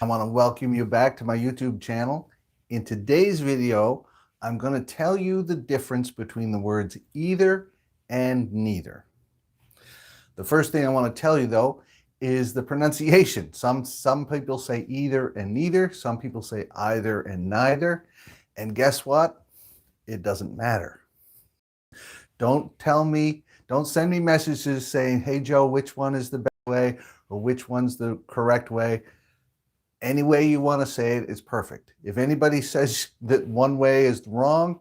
I want to welcome you back to my YouTube channel. In today's video, I'm going to tell you the difference between the words either and neither. The first thing I want to tell you though is the pronunciation. Some people say either and neither, some people say either and neither. And guess what? It doesn't matter. Don't send me messages saying, "Hey Joe, which one is the best way or which one's the correct way?" Any way you want to say it is perfect. If anybody says that one way is wrong,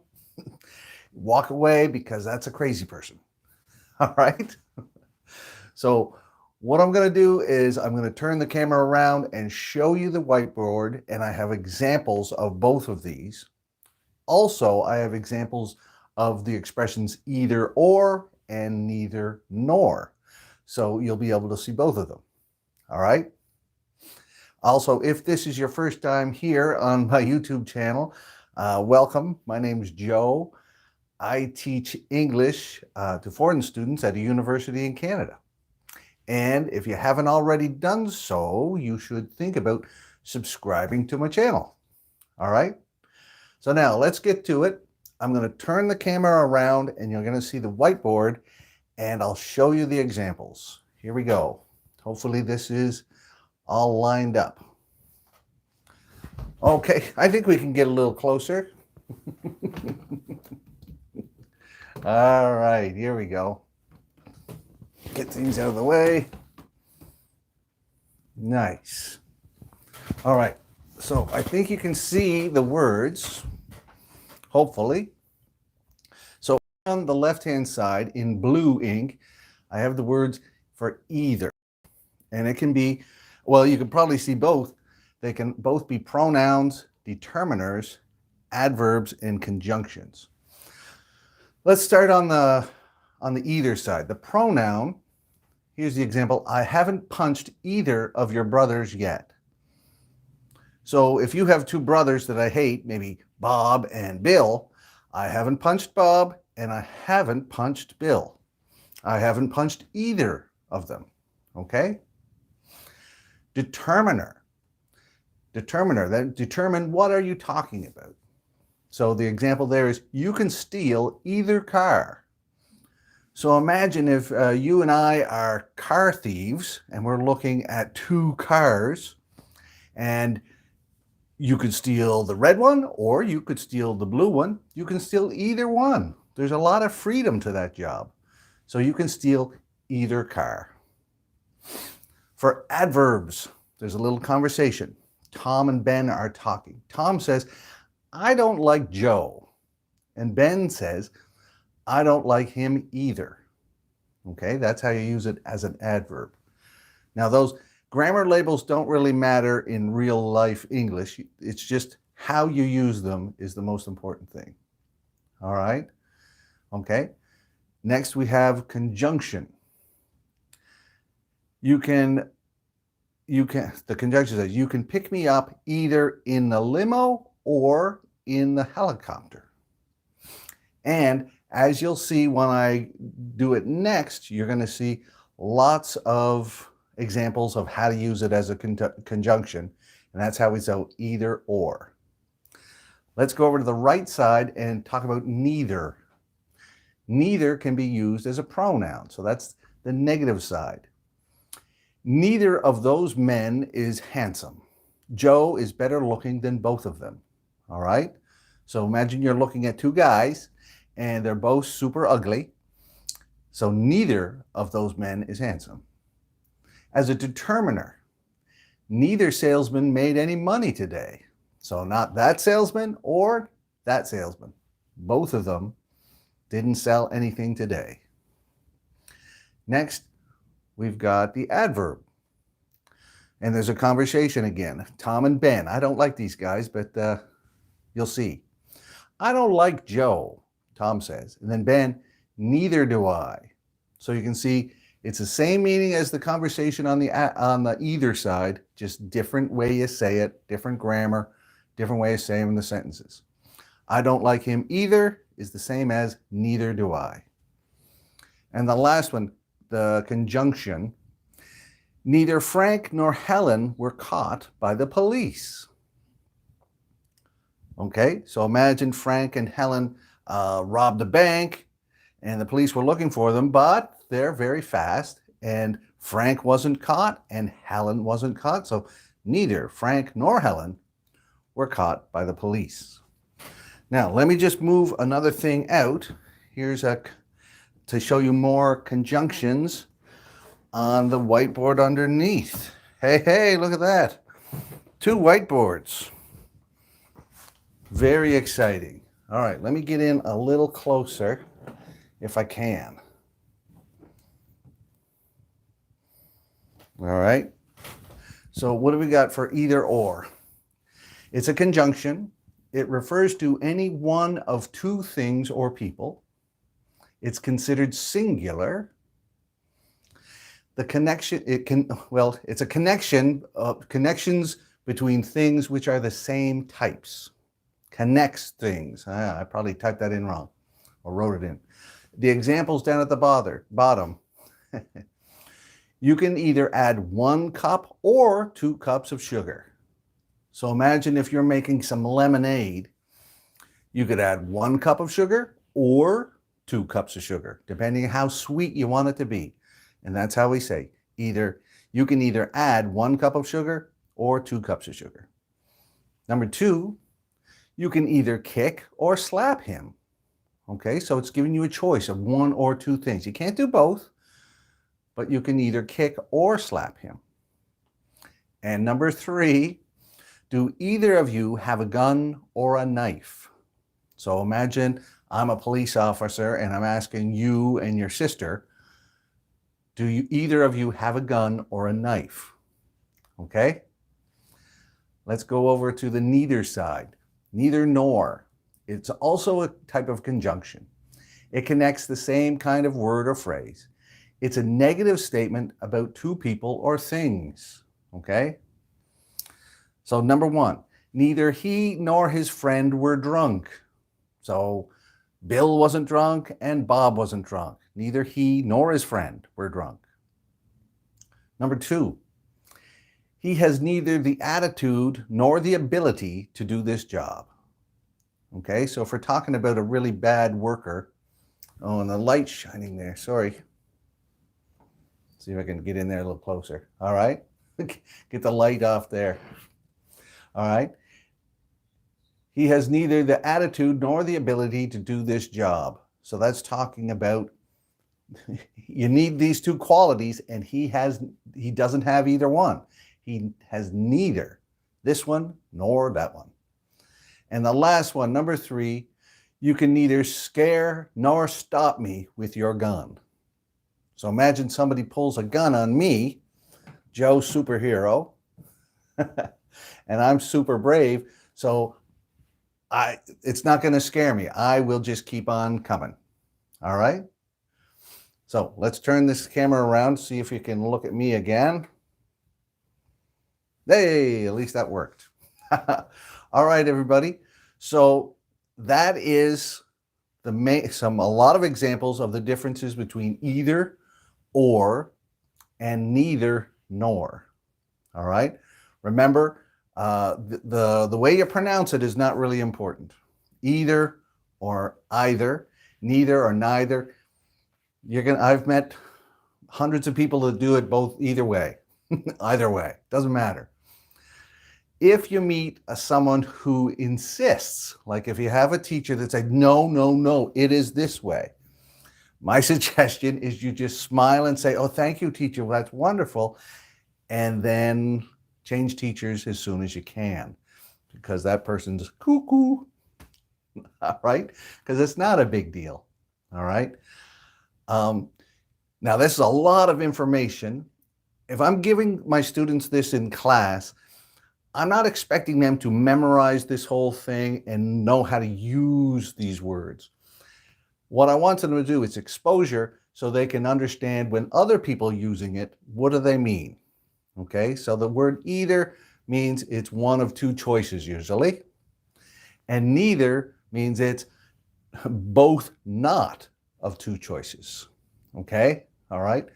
walk away, because that's a crazy person. All right? So what I'm going to do is I'm going to turn the camera around and show you the whiteboard, and I have examples of both of these. Also, I have examples of the expressions either or and neither nor. So you'll be able to see both of them. All right? Also, if this is your first time here on my YouTube channel, welcome. My name is Joe. I teach English to foreign students at a university in Canada. And if you haven't already done so, you should think about subscribing to my channel. All right? So now let's get to it. I'm going to turn the camera around and you're going to see the whiteboard, and I'll show you the examples. Here we go. Hopefully this is all lined up. Okay, I think we can get a little closer. All right, here we go. Get things out of the way. Nice. All right, so I think you can see the words, hopefully. So on the left-hand side in blue ink, I have the words for either. And it can be, well, you can probably see both. They can both be pronouns, determiners, adverbs, and conjunctions. Let's start on the either side. The pronoun, here's the example: I haven't punched either of your brothers yet. So if you have two brothers that I hate, maybe Bob and Bill, I haven't punched Bob and I haven't punched Bill. I haven't punched either of them. Okay? Determiner. That determine what are you talking about. So the example there is, you can steal either car. So imagine if you and I are car thieves and we're looking at two cars, and you could steal the red one or you could steal the blue one. You can steal either one. There's a lot of freedom to that job. So you can steal either car. For adverbs, there's a little conversation. Tom and Ben are talking. Tom says, I don't like Joe. And Ben says, I don't like him either. Okay, that's how you use it as an adverb. Now, those grammar labels don't really matter in real life English. It's just how you use them is the most important thing. All right? Okay. Next, we have conjunction. The conjunction says, you can pick me up either in the limo or in the helicopter. And as you'll see when I do it next, you're going to see lots of examples of how to use it as a conjunction. And that's how we say either or. Let's go over to the right side and talk about neither. Neither can be used as a pronoun. So that's the negative side. Neither of those men is handsome. Joe is better looking than both of them. All right? So imagine you're looking at two guys and they're both super ugly. So neither of those men is handsome. As a determiner, neither salesman made any money today. So not that salesman or that salesman. Both of them didn't sell anything today. Next, we've got the adverb. And there's a conversation again. Tom and Ben. I don't like these guys, but you'll see. I don't like Joe, Tom says. And then Ben, neither do I. So you can see it's the same meaning as the conversation on the either side, just different way you say it, different grammar, different way of saying the sentences. I don't like him either is the same as neither do I. And the last one, the conjunction. Neither Frank nor Helen were caught by the police. Okay, so imagine Frank and Helen robbed a bank and the police were looking for them, but they're very fast and Frank wasn't caught and Helen wasn't caught. So neither Frank nor Helen were caught by the police. Now, let me just move another thing out. Here's to show you more conjunctions on the whiteboard underneath. Hey, look at that. 2 whiteboards. Very exciting. All right, let me get in a little closer if I can. All right. So what do we got for either or? It's a conjunction. It refers to any one of 2 things or people. It's considered singular. The connection, it's a connection of connections between things which are the same types. Connects things. I probably typed that in wrong or wrote it in. The examples down at the bottom. You can either add 1 cup or 2 cups of sugar. So imagine if you're making some lemonade, you could add 1 cup of sugar or 2 cups of sugar, depending on how sweet you want it to be. And that's how we say you can either add 1 cup of sugar or 2 cups of sugar. Number 2, you can either kick or slap him. Okay, so it's giving you a choice of 1 or 2 things. You can't do both, but you can either kick or slap him. And number 3, do either of you have a gun or a knife? So imagine I'm a police officer and I'm asking you and your sister, do either of you have a gun or a knife? Okay? Let's go over to the neither side. Neither nor. It's also a type of conjunction. It connects the same kind of word or phrase. It's a negative statement about 2 people or things. Okay? So number 1, neither he nor his friend were drunk. So Bill wasn't drunk and Bob wasn't drunk. Neither he nor his friend were drunk. Number 2, he has neither the attitude nor the ability to do this job. Okay, so if we're talking about a really bad worker, oh, and the light's shining there, sorry. See if I can get in there a little closer. All right, get the light off there. All right. He has neither the attitude nor the ability to do this job. So that's talking about you need these 2 qualities and he doesn't have either one. He has neither this one nor that one. And the last one, number 3, you can neither scare nor stop me with your gun. So imagine somebody pulls a gun on me, Joe superhero, and I'm super brave. So it's not going to scare me. I will just keep on coming. All right. So let's turn this camera around, see if you can look at me again. Hey, at least that worked. All right, everybody. So that is a lot of examples of the differences between either, or, and neither nor. All right. Remember, the way you pronounce it is not really important. Either or either, neither or neither. I've met hundreds of people that do it both either way. Either way, doesn't matter. If you meet someone who insists, like if you have a teacher that says, no, it is this way, my suggestion is you just smile and say, oh, thank you, teacher, well, that's wonderful. And then change teachers as soon as you can, because that person's cuckoo. All right? Because it's not a big deal. All right? Now, this is a lot of information. If I'm giving my students this in class, I'm not expecting them to memorize this whole thing and know how to use these words. What I want them to do is exposure so they can understand when other people are using it, what do they mean? Okay, so the word either means it's one of 2 choices usually, and neither means it's both not of 2 choices. Okay, all right,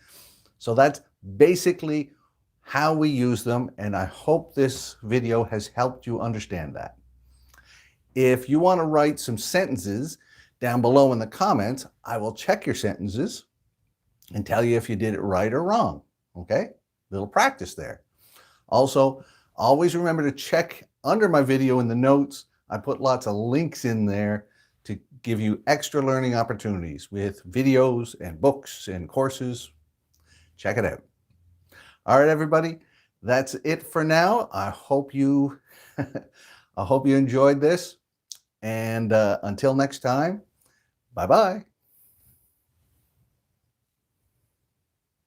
so that's basically how we use them, and I hope this video has helped you understand that. If you want to write some sentences down below in the comments, I will check your sentences and tell you if you did it right or wrong. Okay? Little practice there. Also, always remember to check under my video in the notes. I put lots of links in there to give you extra learning opportunities with videos and books and courses. Check it out. All right, everybody, that's it for now. I hope you enjoyed this. And until next time, bye-bye.